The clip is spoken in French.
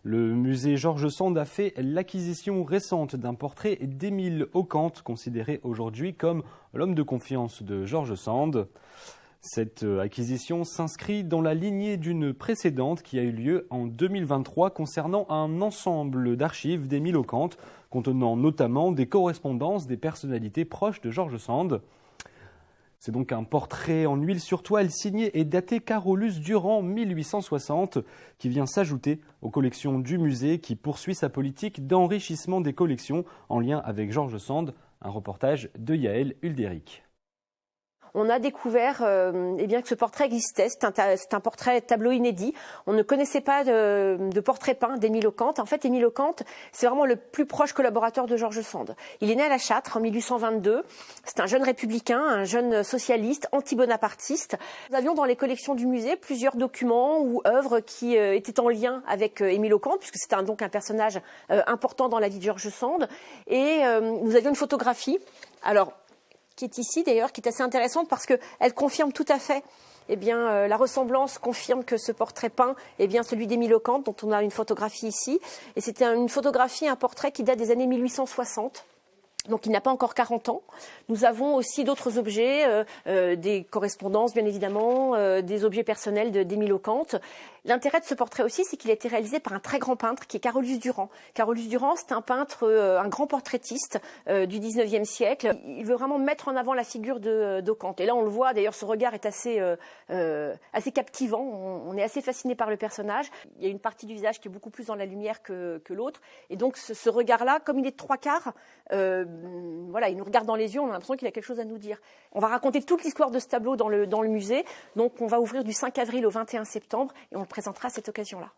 Le musée George Sand a fait l'acquisition récente d'un portrait d'Émile Oquente, considéré aujourd'hui comme l'homme de confiance de George Sand. Cette acquisition s'inscrit dans la lignée d'une précédente qui a eu lieu en 2023 concernant un ensemble d'archives d'Émile Oquente, contenant notamment des correspondances des personnalités proches de George Sand. C'est donc un portrait en huile sur toile signé et daté Carolus Durand 1860 qui vient s'ajouter aux collections du musée qui poursuit sa politique d'enrichissement des collections en lien avec George Sand. Un reportage de Yaël Uldéric. On a découvert que ce portrait existait. C'est un portrait tableau inédit. On ne connaissait pas de portrait peint d'Émile Oquente. En fait, Émile Oquente, c'est vraiment le plus proche collaborateur de George Sand. Il est né à La Châtre en 1822. C'est un jeune républicain, un jeune socialiste, anti-bonapartiste. Nous avions dans les collections du musée plusieurs documents ou œuvres qui étaient en lien avec Émile Oquente, puisque c'était donc un personnage important dans la vie de George Sand. Et nous avions une photographie. Alors, qui est ici d'ailleurs, qui est assez intéressante parce qu'elle confirme tout à fait, la ressemblance confirme que ce portrait peint est bien celui d'Émile Oquente, dont on a une photographie ici. Et c'était une photographie, un portrait qui date des années 1860. Donc il n'a pas encore 40 ans. Nous avons aussi d'autres objets, des correspondances bien évidemment, des objets personnels d'Émile Oquente. L'intérêt de ce portrait aussi, c'est qu'il a été réalisé par un très grand peintre qui est Carolus Durand. Carolus Durand, c'est un peintre, un grand portraitiste du 19e siècle. Il veut vraiment mettre en avant la figure d'Oquente. Et là, on le voit, d'ailleurs, ce regard est assez captivant. On est assez fasciné par le personnage. Il y a une partie du visage qui est beaucoup plus dans la lumière que l'autre. Et donc, ce regard-là, comme il est de trois quarts, il nous regarde dans les yeux, on a l'impression qu'il a quelque chose à nous dire. On va raconter toute l'histoire de ce tableau dans le musée. Donc, on va ouvrir du 5 avril au 21 septembre et on le présentera à cette occasion-là.